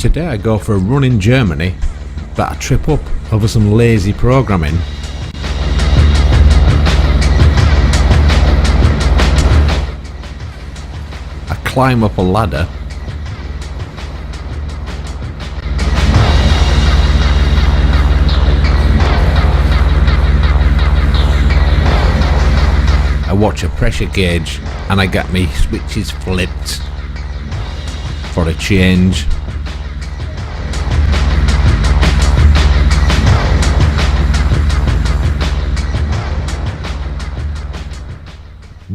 today I go for a run in Germany, but I trip up over some lazy programming. I climb up a ladder. I watch a pressure gauge and I get me switches flipped for a change.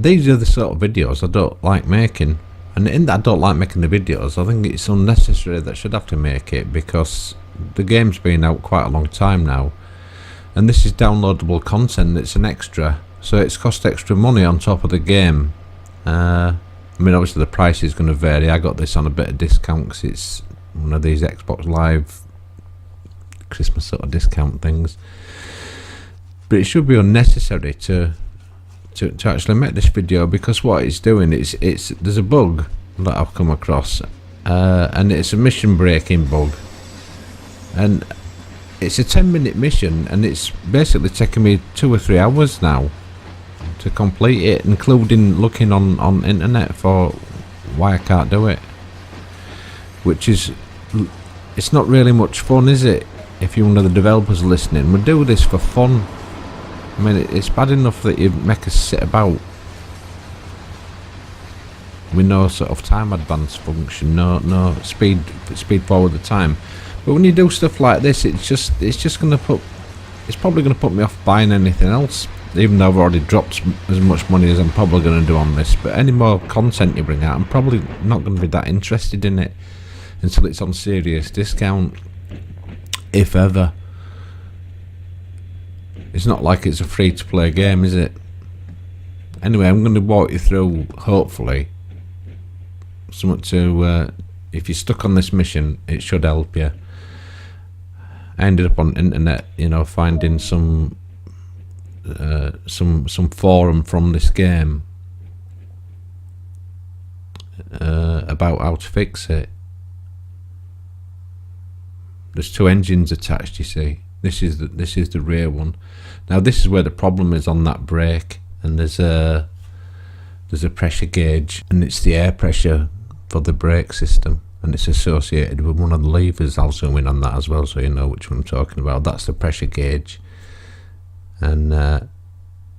These are the sort of videos I don't like making, and in that I don't like making the videos, I think it's unnecessary that I should have to make it, because the game's been out quite a long time now and this is downloadable content. It's an extra, so it's cost extra money on top of the game. I mean, obviously the price is going to vary. I got this on a bit of discount because it's one of these Xbox Live Christmas sort of discount things, but it should be unnecessary to actually make this video, because what it's doing is there's a bug that I've come across, and it's a mission breaking bug, and it's a 10-minute mission, and it's basically taken me 2 or 3 hours now to complete it, including looking on internet for why I can't do it, which is, it's not really much fun, is it? If you're one of the developers listening, we do this for fun. I mean, it's bad enough that you make us sit about with no sort of time advance function, no speed forward the time. But when you do stuff like this, it's probably going to put me off buying anything else, even though I've already dropped as much money as I'm probably going to do on this. But any more content you bring out, I'm probably not going to be that interested in it until it's on serious discount, if ever. It's not like it's a free to play game, is it? Anyway, I'm going to walk you through, hopefully, something to, if you're stuck on this mission, it should help you. I ended up on the internet, you know, finding some forum from this game about how to fix it. There's 2 engines attached, you see. This is the rear one. Now this is where the problem is on that brake, and there's a pressure gauge, and it's the air pressure for the brake system, and it's associated with one of the levers. I'll zoom in on that as well so you know which one I'm talking about. That's the pressure gauge, and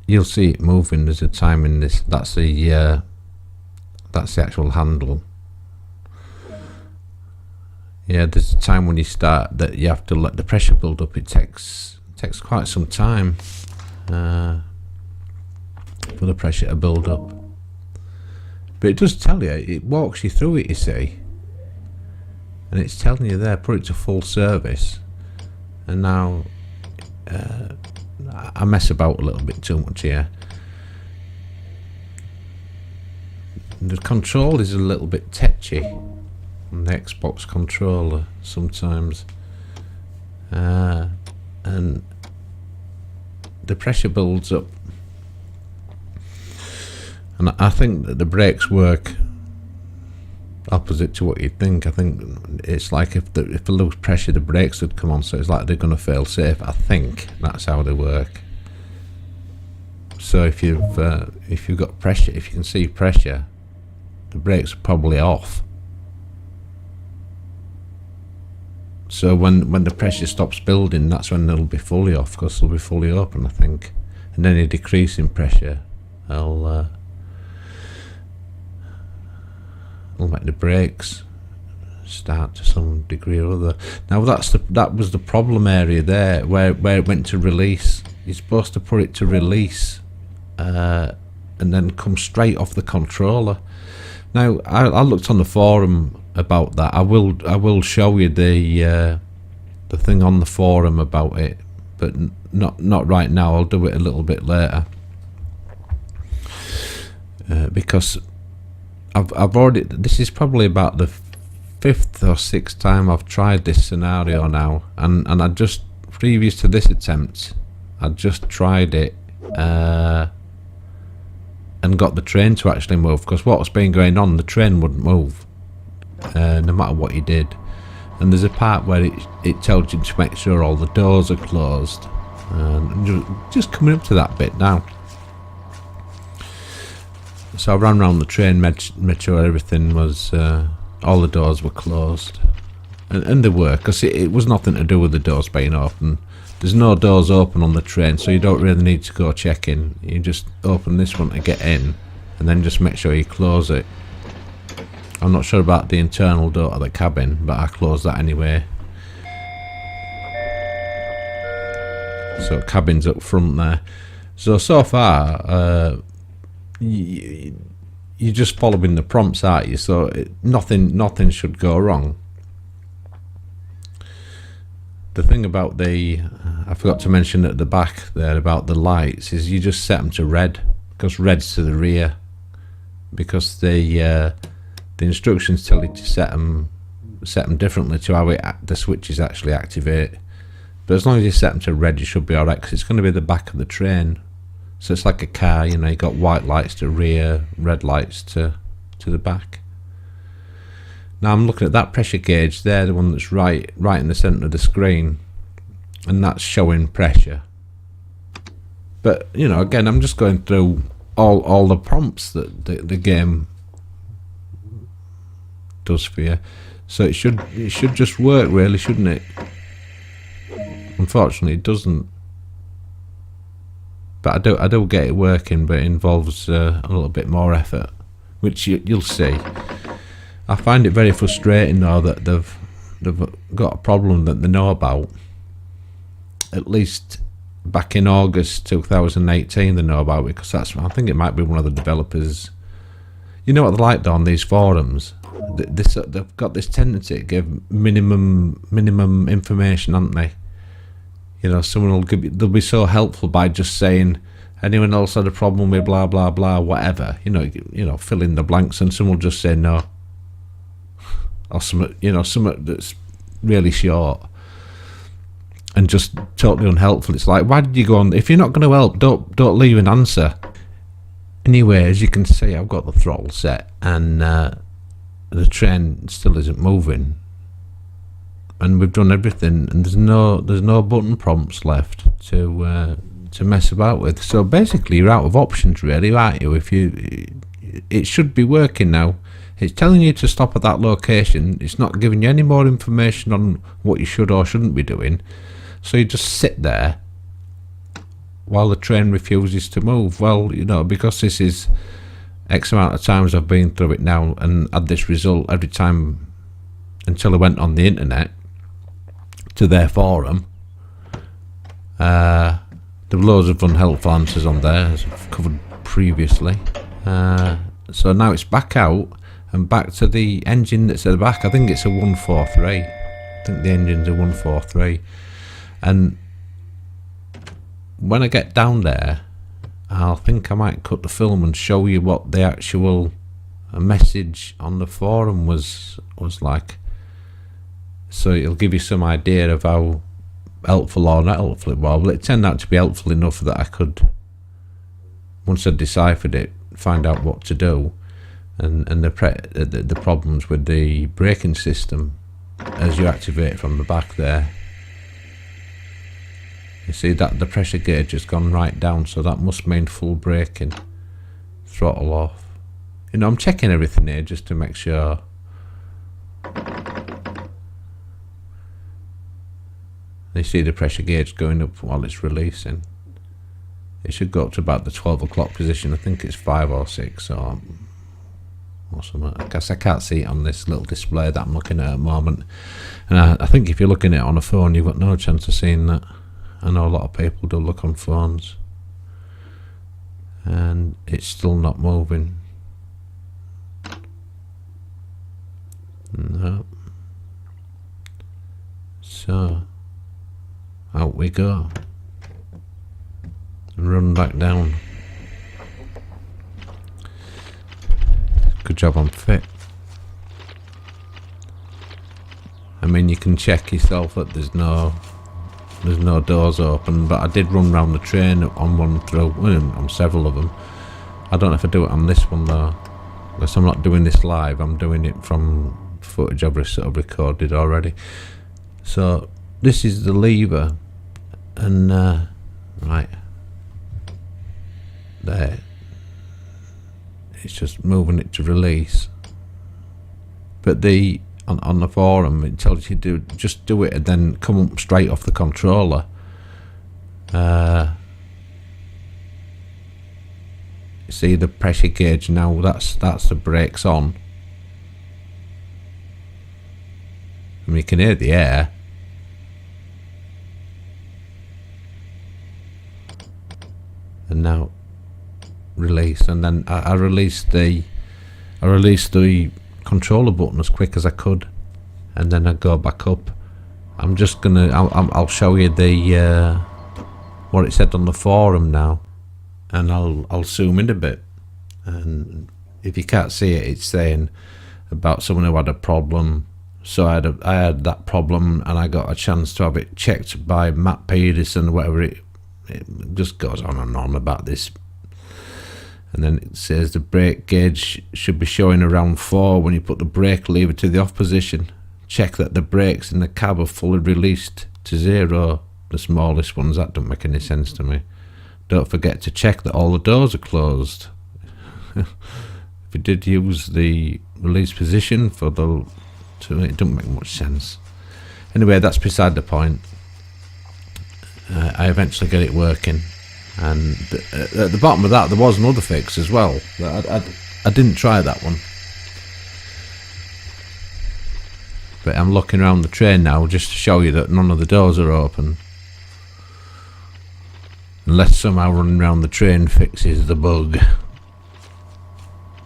you'll see it moving. There's a time in this. That's the actual handle. Yeah, there's a time when you start that you have to let the pressure build up. It takes quite some time for the pressure to build up. But it does tell you, it walks you through it, you see. And it's telling you there, put it to full service. And now, I mess about a little bit too much here. The control is a little bit tetchy on the Xbox controller sometimes, and the pressure builds up, and I think that the brakes work opposite to what you'd think. I think it's like if they lose pressure, the brakes would come on, so it's like they're going to fail safe. I think that's how they work. So if you've got pressure, if you can see pressure, the brakes are probably off. So when the pressure stops building, that's when they'll be fully off, because they'll be fully open, I think. And any decrease in pressure, I'll make the brakes start to some degree or other. Now that was the problem area there, where it went to release. You're supposed to put it to release, and then come straight off the controller. Now I looked on the forum about that. I will show you the thing on the forum about it, but not right now. I'll do it a little bit later, because I've already, this is probably about the 5th or 6th time I've tried this scenario now, and I just, previous to this attempt, I just tried it and got the train to actually move, because what was been going on, the train wouldn't move no matter what you did. and there's a part where it tells you to make sure all the doors are closed, and just coming up to that bit now. So I ran around the train, made sure everything was, all the doors were closed, and they were, because it was nothing to do with the doors being open. There's no doors open on the train, so you don't really need to go checking. You just open this one to get in, and then just make sure you close it. I'm not sure about the internal door of the cabin, but I closed that anyway. So cabin's up front there. So far, you're just following the prompts, aren't you? So nothing should go wrong. The thing about I forgot to mention at the back there about the lights, is you just set them to red, because red's to the rear, because the instructions tell you to set them differently to how the switches actually activate. But as long as you set them to red, you should be alright, because it's going to be the back of the train. So it's like a car, you know, you got white lights to rear, red lights to the back. Now I'm looking at that pressure gauge there, the one that's right in the centre of the screen, and that's showing pressure. But you know, again, I'm just going through all the prompts that the game does for you, so it should just work, really, shouldn't it? Unfortunately, it doesn't. But I do get it working, but it involves a little bit more effort, which you'll see. I find it very frustrating though that they've got a problem that they know about. At least back in August 2018 they know about it, because I think it might be one of the developers. You know what they're like though on these forums? They've got this tendency to give minimum information, haven't they? You know, someone will they'll be so helpful by just saying, anyone else had a problem with blah blah blah, whatever. You know, fill in the blanks, and someone will just say no. Or something that's really short and just totally unhelpful. It's like, why did you go on? If you're not going to help, don't leave an answer. Anyway, as you can see, I've got the throttle set, and the train still isn't moving. And we've done everything, and there's no button prompts left to mess about with. So basically, you're out of options, really, aren't you? It should be working now. It's telling you to stop at that location. It's not giving you any more information on what you should or shouldn't be doing. So you just sit there while the train refuses to move. Well, you know, because this is X amount of times I've been through it now and had this result every time until I went on the internet to their forum. There were loads of unhelpful answers on there, as I've covered previously. So now it's back out. And back to the engine that's at the back. I think it's a 143. I think the engine's a 143. And when I get down there, I'll think I might cut the film and show you what the actual message on the forum was like. So it'll give you some idea of how helpful or not helpful it was. Well, it turned out to be helpful enough that I could, once I deciphered it, find out what to do. And the problems with the braking system as you activate from the back there. You see that the pressure gauge has gone right down, so that must mean full braking. Throttle off. You know, I'm checking everything here just to make sure. You see the pressure gauge going up while it's releasing. It should go up to about the 12 o'clock position. I think it's 5 or 6 or something. I guess I can't see it on this little display that I'm looking at the moment. And I think if you're looking at it on a phone, you've got no chance of seeing that. I know a lot of people do look on phones. And it's still not moving. No. So, out we go. And run back down. Good job I'm fit. I mean, you can check yourself that there's no doors open, but I did run round the train on one through, on several of them. I don't know if I do it on this one though, because I'm not doing this live. I'm doing it from footage I've sort of recorded already. So this is the lever, and right there, it's just moving it to release. But the on the forum it tells you to just do it and then come up straight off the controller. See the pressure gauge now, that's the brakes on. I mean, you can hear the air. And now release, and then I released the controller button as quick as I could, and then I go back up. I'm just gonna I'll show you the what it said on the forum now, and I'll zoom in a bit, and if you can't see it, it's saying about someone who had a problem. So I had that problem, and I got a chance to have it checked by Matt Peterson or whatever. It just goes on and on about this. And then it says the brake gauge should be showing around 4 when you put the brake lever to the off position. Check that the brakes in the cab are fully released to 0, the smallest ones. That don't make any sense to me. Don't forget to check that all the doors are closed. If you did use the release position for the it don't make much sense. Anyway, that's beside the point. I eventually get it working. And at the bottom of that there was another fix as well. I didn't try that one, but I'm looking around the train now just to show you that none of the doors are open, unless somehow running around the train fixes the bug.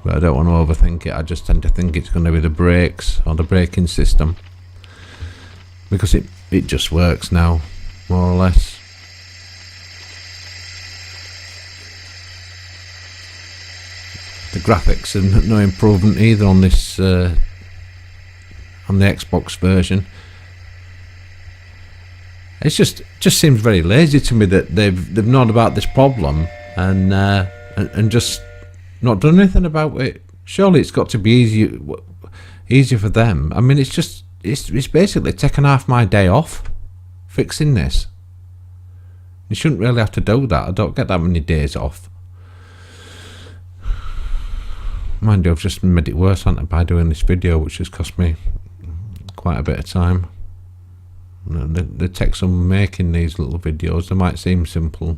But I don't want to overthink it. I just tend to think it's going to be the brakes or the braking system, because it just works now, more or less. The graphics are no improvement either on this on the Xbox version. It's just seems very lazy to me that they've known about this problem and just not done anything about it. Surely it's got to be easier for them. I mean, it's basically taken half my day off fixing this. You shouldn't really have to do that. I don't get that many days off. Mind you, I've just made it worse, haven't I, by doing this video, which has cost me quite a bit of time. The text I'm making these little videos, they might seem simple,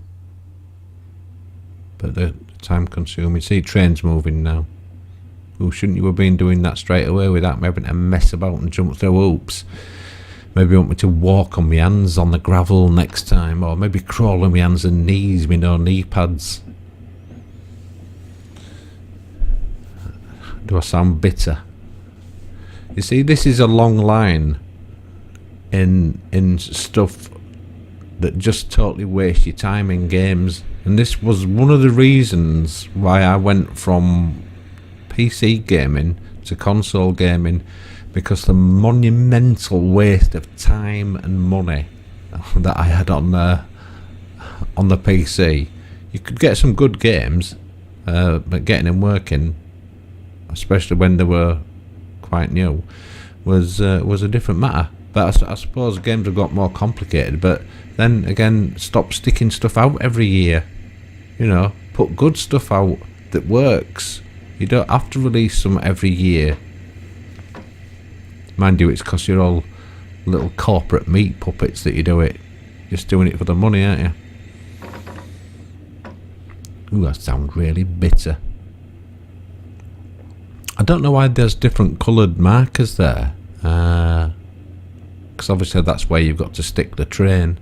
but they're time consuming. See, trains moving now. Oh, shouldn't you have been doing that straight away without me having to mess about and jump through hoops? Maybe you want me to walk on my hands on the gravel next time, or maybe crawl on my hands and knees with no knee pads. Do I sound bitter? You see, this is a long line in stuff that just totally waste your time in games, and this was one of the reasons why I went from PC gaming to console gaming, because the monumental waste of time and money that I had on the PC. You could get some good games, but getting them working, especially when they were quite new, was a different matter. But I suppose games have got more complicated. But then again, stop sticking stuff out every year. You know, put good stuff out that works. You don't have to release some every year. Mind you, it's because you're all little corporate meat puppets that you do it. Just doing it for the money, aren't you? Ooh, that sounds really bitter. I don't know why there's different coloured markers there. Because obviously that's where you've got to stick the train.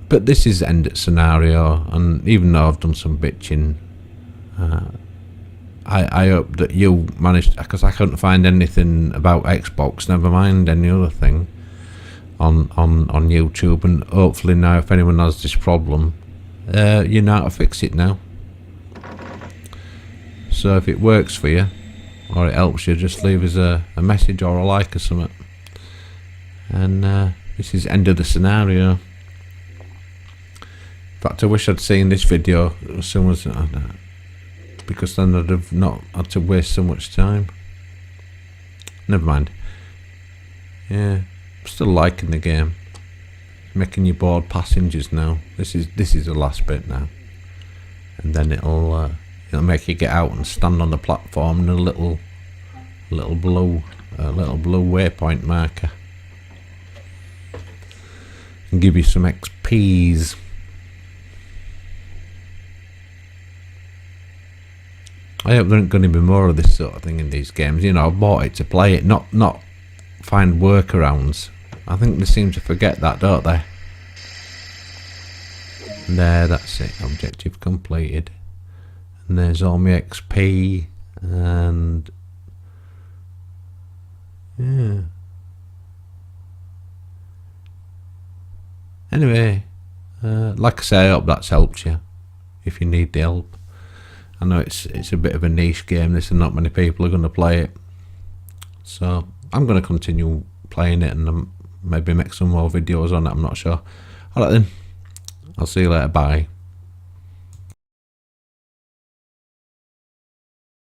But this is end scenario, and even though I've done some bitching, I hope that you managed, because I couldn't find anything about Xbox, never mind any other thing, on YouTube, and hopefully now if anyone has this problem, you know how to fix it now. So if it works for you, or it helps you, just leave us a message or a like or something. And this is end of the scenario. In fact, I wish I'd seen this video as soon as because then I'd have not had to waste so much time. Never mind. Yeah, I'm still liking the game. Making you board passengers now. This is the last bit now, and then it'll make you get out and stand on the platform and a little blue waypoint marker, and give you some XPs. I hope there ain't going to be more of this sort of thing in these games. You know, I bought it to play it, not find workarounds. I think they seem to forget that, don't they? There, that's it. Objective completed. And there's all my XP, and yeah. Anyway, like I say, I hope that's helped you. If you need the help, I know it's a bit of a niche game. This, and not many people are going to play it. So I'm going to continue playing it and maybe make some more videos on it. I'm not sure. Alright then, I'll see you later. Bye.